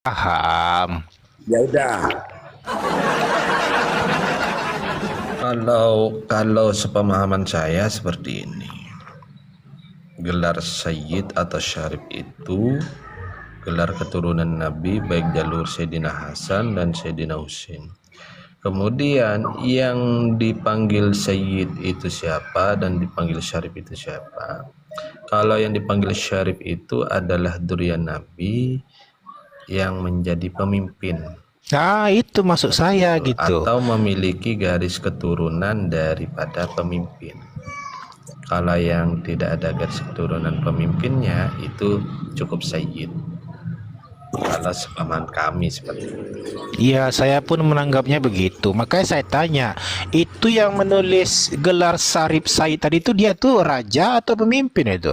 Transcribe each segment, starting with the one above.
Paham. Ya udah. Kalau sepemahaman saya seperti ini. Gelar Sayyid atau Syarif itu gelar keturunan Nabi baik jalur Sayyidina Hasan dan Sayyidina Husain. Kemudian yang dipanggil Sayyid itu siapa dan dipanggil Syarif itu siapa? Kalau yang dipanggil Syarif itu adalah durian Nabi yang menjadi pemimpin. Nah, itu maksud saya gitu. Atau memiliki garis keturunan daripada pemimpin. Kalau yang tidak ada garis keturunan pemimpinnya itu cukup Sayyid. Kalau sepaman kami seperti itu. Iya, saya pun menanggapnya begitu. Makanya saya tanya, itu yang menulis gelar Sarip Said tadi itu dia tuh raja atau pemimpin itu?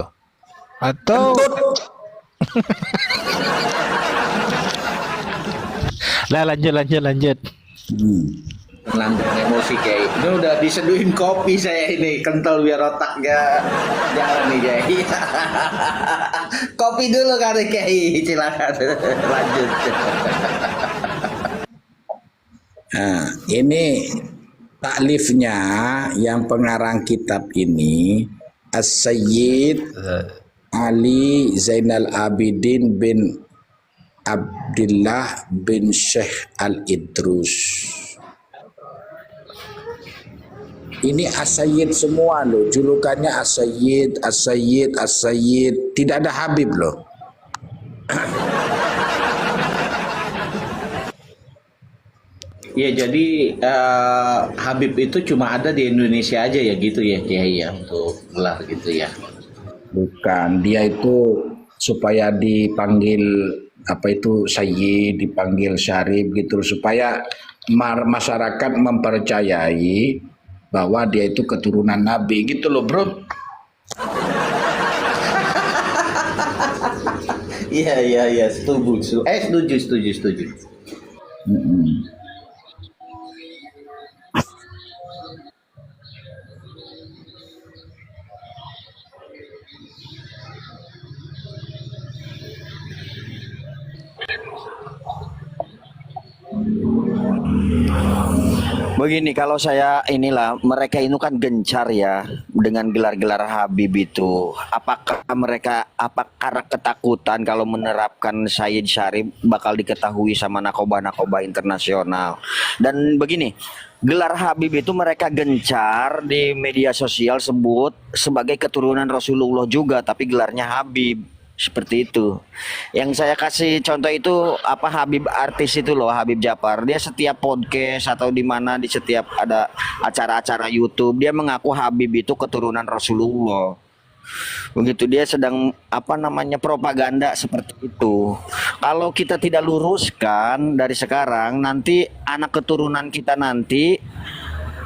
Atau lah lanjut. Melandung emosi kayak ini udah diseduhin kopi saya ini kental biar otaknya jalan nih Jai. Kopi dulu kali Kiai, silakan lanjut. Nah, ini taklifnya yang pengarang kitab ini As-Sayyid Ali Zainal Abidin bin Abdullah bin Syekh Al-Idrus. Ini As-Sayyid semua loh, julukannya As-Sayyid, As-Sayyid, As-Sayyid. Tidak ada Habib loh. Ya jadi Habib itu cuma ada di Indonesia aja ya gitu ya Kiai ya untuk gelar gitu ya. Bukan, dia itu supaya dipanggil apa itu Sayyid, dipanggil Syarif gitu supaya masyarakat mempercayai bahwa dia itu keturunan Nabi gitu loh bro. Iya setuju. Setuju. Begini, kalau saya inilah mereka itu kan gencar ya dengan gelar-gelar Habib itu. Apa karena ketakutan kalau menerapkan Sayyid Syarif bakal diketahui sama narkoba internasional. Dan begini, gelar Habib itu mereka gencar di media sosial sebut sebagai keturunan Rasulullah juga, tapi gelarnya Habib. Seperti itu. Yang saya kasih contoh itu apa Habib artis itu loh, Habib Jafar. Dia setiap podcast atau di mana di setiap ada acara-acara YouTube dia mengaku Habib itu keturunan Rasulullah. Begitu dia sedang apa namanya propaganda seperti itu. Kalau kita tidak luruskan dari sekarang, nanti anak keturunan kita nanti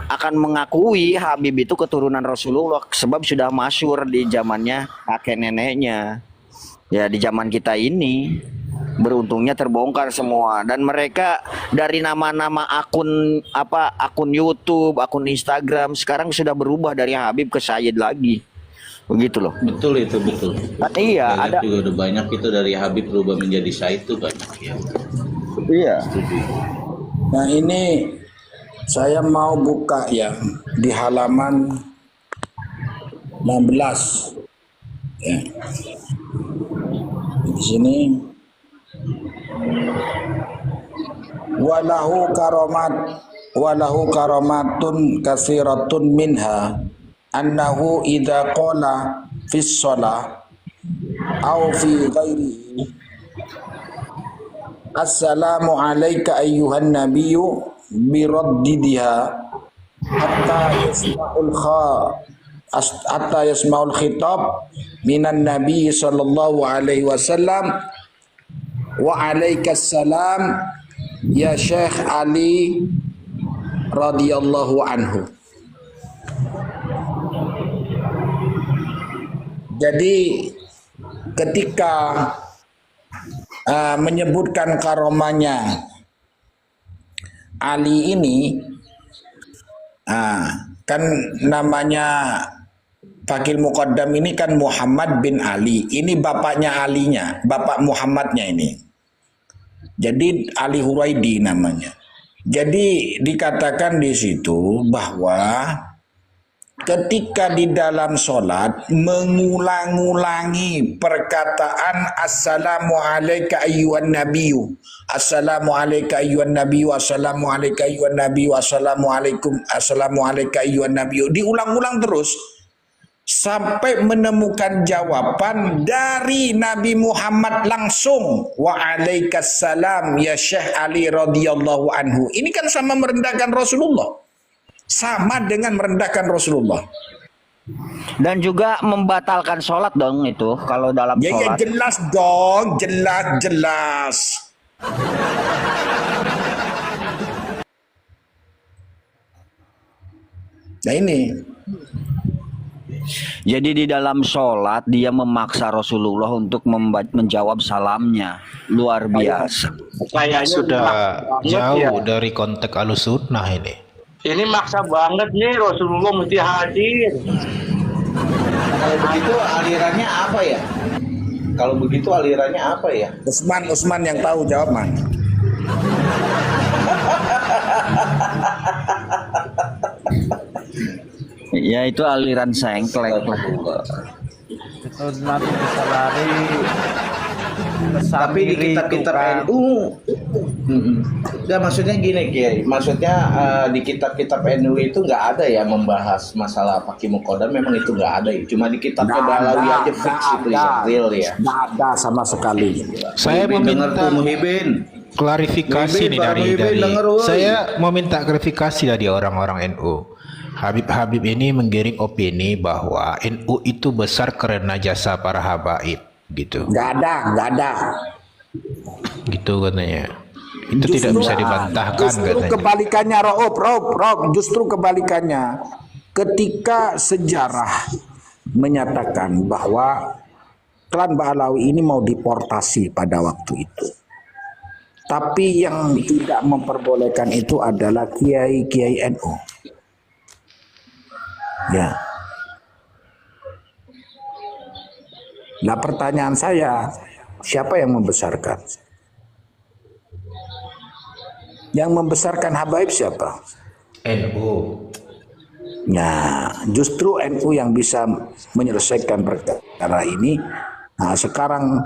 akan mengakui Habib itu keturunan Rasulullah sebab sudah masyhur di zamannya kakek neneknya. Ya di zaman kita ini beruntungnya terbongkar semua dan mereka dari nama-nama akun YouTube, akun Instagram sekarang sudah berubah dari Habib ke Sayyid lagi. Begitu loh. Betul itu betul. Iya, ada juga udah banyak itu dari Habib berubah menjadi Said itu banyak ya. Iya. Setuju. Nah ini saya mau buka ya di halaman 16 ya. Di sini walahu karamatun katsiratun minha annahu idza qala fi shalah aw fi ghairihi assalamu alayka ayyuhan nabiyyu biraddidiha hatta yasma'ul khitab minan nabi sallallahu alaihi wasallam wa alaikas salam ya Syekh Ali radhiyallahu anhu. Jadi ketika menyebutkan karomanya Ali ini kan namanya Fakil Muqaddam ini kan Muhammad bin Ali. Ini bapaknya Alinya, bapak Muhammadnya ini. Jadi Ali Huraidi namanya. Jadi dikatakan di situ bahwa ketika di dalam sholat mengulang-ulangi perkataan Assalamu alayka ayyuhan nabiyyu, Assalamu alayka ayyuhan nabiyyu, Assalamu alayka ayyuhan nabiyyu, Assalamu alayka ayyuhan nabiyyu, diulang-ulang terus sampai menemukan jawaban dari Nabi Muhammad langsung, wa alaikassalam ya Syekh Ali radhiyallahu anhu. Ini kan sama merendahkan Rasulullah, sama dengan merendahkan Rasulullah. Dan juga membatalkan sholat dong itu kalau dalam Ya sholat. jelas dong, jelas. Nah ini Jadi di dalam sholat dia memaksa Rasulullah untuk menjawab salamnya. Luar biasa. Kayaknya Sudah banget jauh dari konteks Ahlussunnah ini. Ini maksa banget nih, Rasulullah mesti hadir. Kalau begitu alirannya apa ya? Kalau begitu alirannya apa ya? Usman yang tahu jawab man. Ya itu aliran sengklek. Itu nanti bisa lari ke Tapi di Samiri kitab-kitab itu kan. NU, ya maksudnya gini Kiai, maksudnya di kitab-kitab NU itu nggak ada ya membahas masalah Fakih Muqaddam, memang itu nggak ada ya. Cuma di kitabnya Balawi aja fix itu ya, real ya. Nggak ada sama sekali. Saya Muhibin, dengar meminta tuh, Muhibin. klarifikasi Muhibin, nih Pak dari Muhibin, denger, woy. saya mau minta klarifikasi dari orang-orang NU. Habib ini menggiring opini bahwa NU itu besar karena jasa para habaib gitu. Nggak ada. Gitu katanya. Itu tidak bisa dibantahkan Justru katanya. kebalikannya, Rob, justru kebalikannya. Ketika sejarah menyatakan bahwa klan Ba'alawi ini mau deportasi pada waktu itu. Tapi yang tidak memperbolehkan itu adalah kiai-kiai NU. Ya. Nah pertanyaan saya, siapa yang membesarkan? Yang membesarkan habaib siapa? NU. Nah, justru NU yang bisa menyelesaikan perkara ini. Nah, sekarang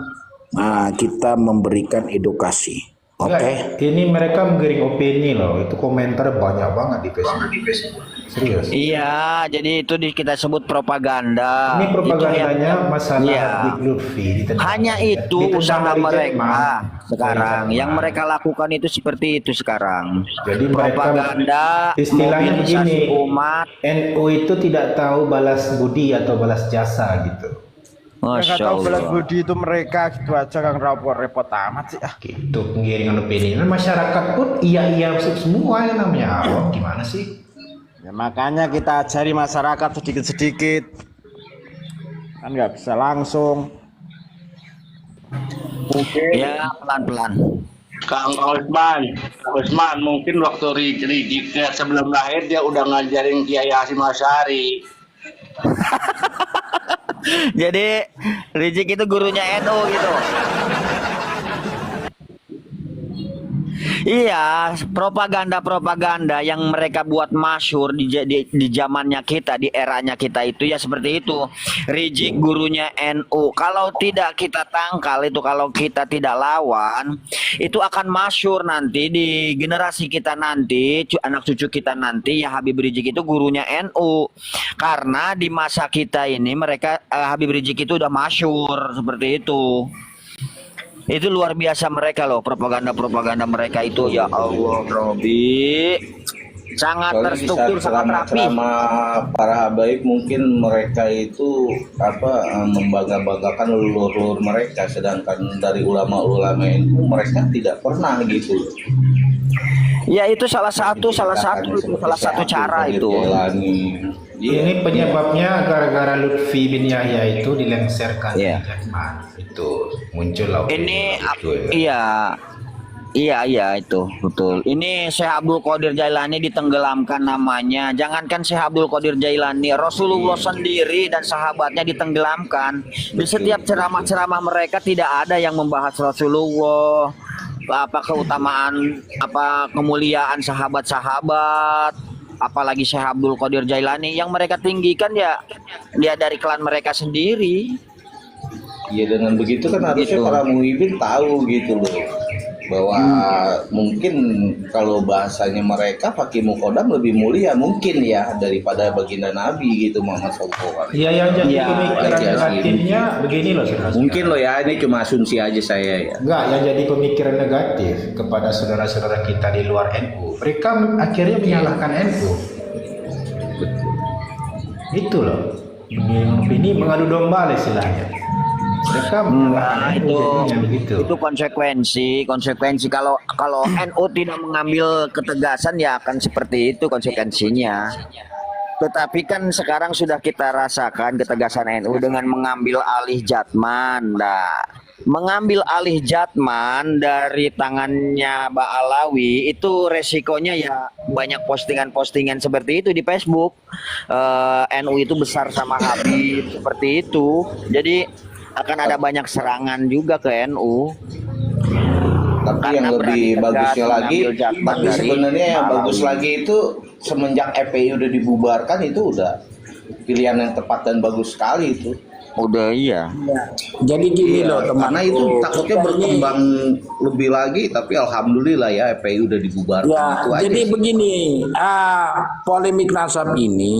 kita memberikan edukasi. Oke. Ini mereka menggiring opini loh. Itu komentar banyak banget di Facebook. Serius. Iya, jadi itu kita sebut propaganda. Ini propagandanya masalah Iya. Habib Lutfi ditendang. Hanya itu Ditendang usaha dari mereka Jerman. sekarang. Dari Yang Jerman. mereka lakukan itu seperti itu sekarang. Jadi Propaganda, istilahnya mobilisasi begini, umat. NU itu tidak tahu balas budi atau balas jasa gitu. Masya Nggak tahu Allah. belas budi itu mereka gitu aja kan repot amat sih. Gitu penggiringan opini. Nah, masyarakat pun iya semua yang namanya awam gimana sih? Ya makanya kita ajari masyarakat sedikit-sedikit. Kan nggak bisa langsung. Mungkin Ya pelan-pelan. Kang Usman mungkin waktu Ridiknya sebelum lahir dia udah ngajarin Kiai Hasyim Asy'ari. Jadi Rizik itu gurunya NU gitu. Iya, propaganda yang mereka buat masyhur di zamannya kita, di eranya kita itu ya seperti itu. Rizik gurunya NU. Kalau tidak kita tangkal itu, kalau kita tidak lawan, itu akan masyhur nanti di generasi kita nanti, anak cucu kita nanti ya Habib Rizik itu gurunya NU. Karena di masa kita ini mereka Habib Rizik itu udah masyhur seperti itu. Itu luar biasa mereka loh, propaganda mereka itu, ya Allah Robi, sangat Soalnya terstruktur, bisa sangat rapi. ceramah para habaib mungkin mereka itu membangga-banggakan leluhur mereka, sedangkan dari ulama-ulama NU mereka tidak pernah gitu. Ya itu salah satu cara itu. Ini penyebabnya gara-gara Lutfi bin Yahya itu dilengserkan Iya. di Jerman. Itu muncul lah. Ini itu, ya. iya itu betul. Ini Syekh Abdul Qadir Jailani ditenggelamkan namanya. Jangankan Syekh Abdul Qadir Jailani, Rasulullah sendiri dan sahabatnya ditenggelamkan. Di setiap ceramah-ceramah mereka tidak ada yang membahas Rasulullah. apa keutamaan, apa kemuliaan sahabat-sahabat, apalagi Syekh Abdul Qadir Jailani yang mereka tinggikan ya dia dari klan mereka sendiri. Ya dengan begitu kan harusnya Gitu. para muhibin tahu gitu loh bahwa mungkin kalau bahasanya mereka Fakih Mukodam lebih mulia mungkin ya daripada baginda Nabi gitu Muhammad SAW. Ya, yang jadi Ya, pemikiran iya sih. negatifnya begini loh, saudara. Mungkin loh ya, ini cuma asumsi aja saya ya. Enggak, yang jadi pemikiran negatif kepada saudara-saudara kita di luar NU, mereka akhirnya menyalahkan NU. Itu loh. Ini mengadu domba lah istilahnya. Mereka Nah, NU jadinya begitu. itu konsekuensi kalau NU tidak mengambil ketegasan ya akan seperti itu konsekuensinya. Tetapi kan sekarang sudah kita rasakan ketegasan NU dengan mengambil alih Jatman. Nah, mengambil alih Jatman dari tangannya Mbak Alawi itu resikonya ya banyak postingan-postingan seperti itu di Facebook. NU itu besar sama Habib seperti itu. Jadi akan ada banyak serangan juga ke NU. Tapi Karena yang berani lebih tegas bagusnya lagi, mengambil Jatman tapi dari sebenarnya yang Malawi. bagus lagi itu semenjak FPI udah dibubarkan itu udah pilihan yang tepat dan bagus sekali itu. Udah iya. Jadi gini Iya, loh teman. karena itu takutnya berkembang lebih lagi, tapi alhamdulillah ya FPI udah dibubarkan Ya, itu aja. jadi sih. begini, polemik nasab ini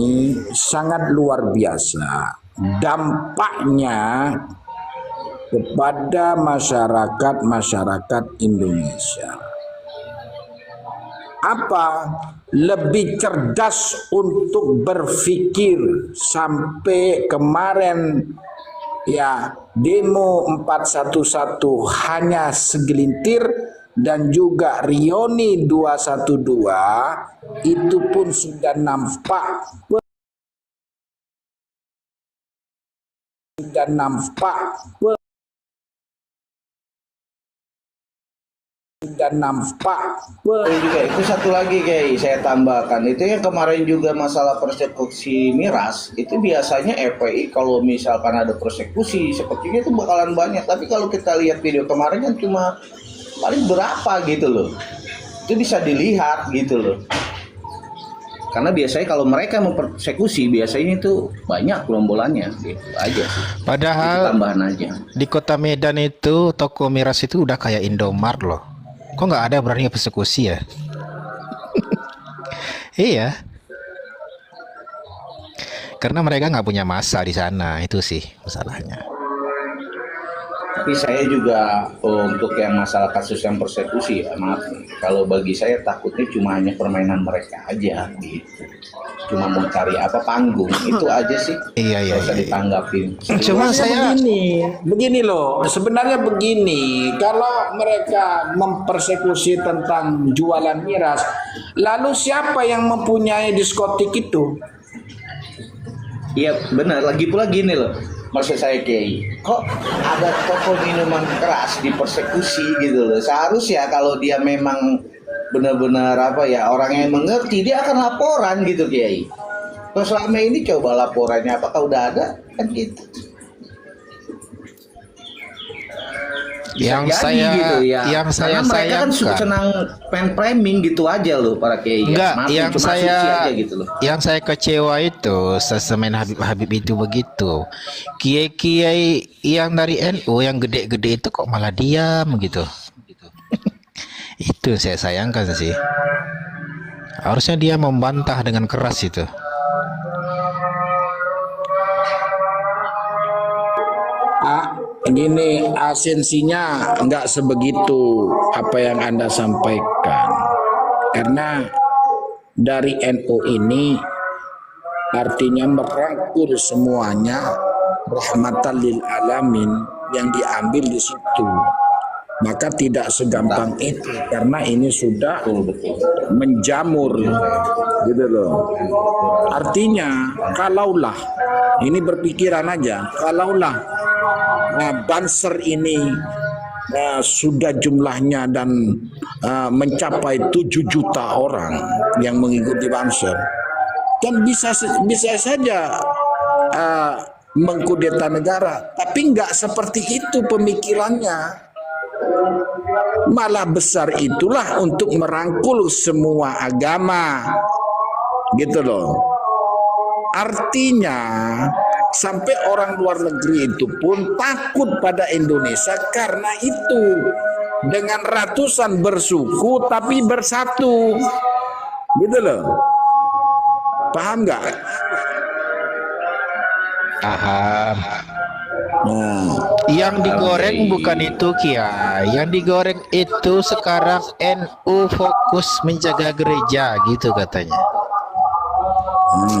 sangat luar biasa. Dampaknya kepada masyarakat Indonesia. Apa? Lebih cerdas untuk berpikir sampai kemarin ya demo 411 hanya segelintir dan juga Rioni 212 itu pun sudah nampak Juga itu satu lagi kayak saya tambahkan itu yang kemarin juga masalah persekusi miras itu biasanya FPI kalau misalkan ada persekusi sepertinya itu bakalan banyak, tapi kalau kita lihat video kemarin kan cuma paling berapa gitu loh, itu bisa dilihat gitu loh, karena biasanya kalau mereka mempersekusi biasanya itu banyak gerombolannya gitu aja sih. Itu Padahal tambahan aja. di kota Medan itu toko miras itu udah kayak Indomart loh. Kok nggak ada berani persekusi ya? Iya. Karena mereka nggak punya massa di sana, itu sih masalahnya. Tapi saya juga untuk yang masalah kasus yang persekusi ya maaf nih, kalau bagi saya takutnya cuma hanya permainan mereka aja gitu, cuma mau cari apa panggung itu aja sih. Iya, iya, Nggak usah iya. ditanggapin. Cuma saya begini loh, sebenarnya begini, kalau mereka mempersekusi tentang jualan miras, lalu siapa yang mempunyai diskotik itu? Iya benar, lagi pula gini loh, maksud saya Kiai, kok ada toko minuman keras dipersekusi gitu loh. Seharusnya kalau dia memang benar-benar apa ya orang yang mengerti, dia akan laporan gitu Kiai. Terus selama ini coba laporannya apakah udah ada kan gitu. yang Jadi saya gitu ya. yang saya Karena mereka kan sayangkan, senang pen framing gitu aja loh para Kiai. ya. enggak, Maaf, yang cuma asumsi aja gitu loh. saya kecewa itu sesemen Habib itu begitu. Kiai-kiai yang dari NU yang gede-gede itu kok malah diam gitu. Itu saya sayangkan sih. Harusnya dia membantah dengan keras itu. Gini, asensinya nggak sebegitu apa yang Anda sampaikan. Karena dari NU ini artinya merangkul semuanya rahmatan lil alamin yang diambil di situ. Maka tidak segampang itu karena ini sudah menjamur gitu loh. Artinya kalaulah ini berpikiran aja, kalaulah Banser ini sudah jumlahnya dan mencapai 7 juta orang yang mengikuti Banser, kan bisa saja mengkudeta negara, tapi nggak seperti itu pemikirannya. malah besar itulah untuk merangkul semua agama, gitu loh. Artinya sampai orang luar negeri itu pun takut pada Indonesia karena itu, dengan ratusan bersuku tapi bersatu, gitu loh. Paham nggak? Paham. Nah, Yang digoreng bukan itu Kiai. Yang digoreng itu sekarang NU fokus menjaga gereja gitu katanya.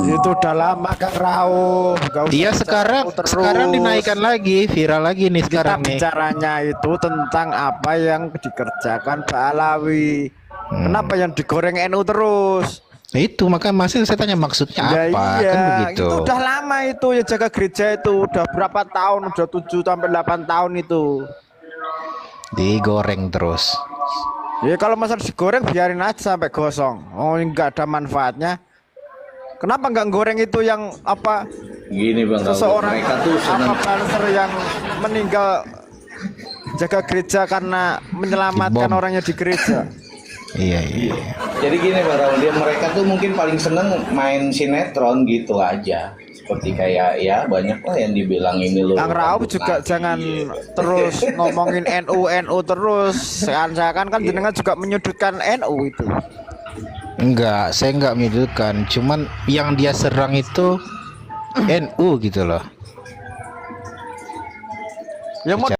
Itu udah lama Kang Rauf. Nggak usah Dia bicara itu terus. sekarang dinaikkan lagi, viral lagi nih Kita sekarang nih. bicaranya itu tentang apa yang dikerjakan Pak Alawi. Kenapa yang digoreng NU terus? Nah, itu makanya masih saya tanya maksudnya Ya apa iya, kan begitu. itu udah lama itu ya jaga gereja itu udah berapa tahun, udah 7 sampai 8 tahun itu. Digoreng terus. Ya kalau masalah digoreng biarin aja sampai gosong. Oh nggak ada manfaatnya. Kenapa nggak goreng itu yang apa Gini Bang Raul, seseorang mereka tuh apa senang banser yang meninggal jaga gereja karena menyelamatkan Dibom. orangnya di gereja. Iya iya. Jadi gini Bang Raul, mereka tuh mungkin paling seneng main sinetron gitu aja. Seperti kayak ya banyak lah yang dibilang ini loh. Kang Rauf juga jangan terus ngomongin NU terus. Seakan-akan kan jenengan juga menyudutkan NU itu. Enggak, saya enggak menyudutkan. Cuman yang dia serang itu NU gitu loh. Yang mau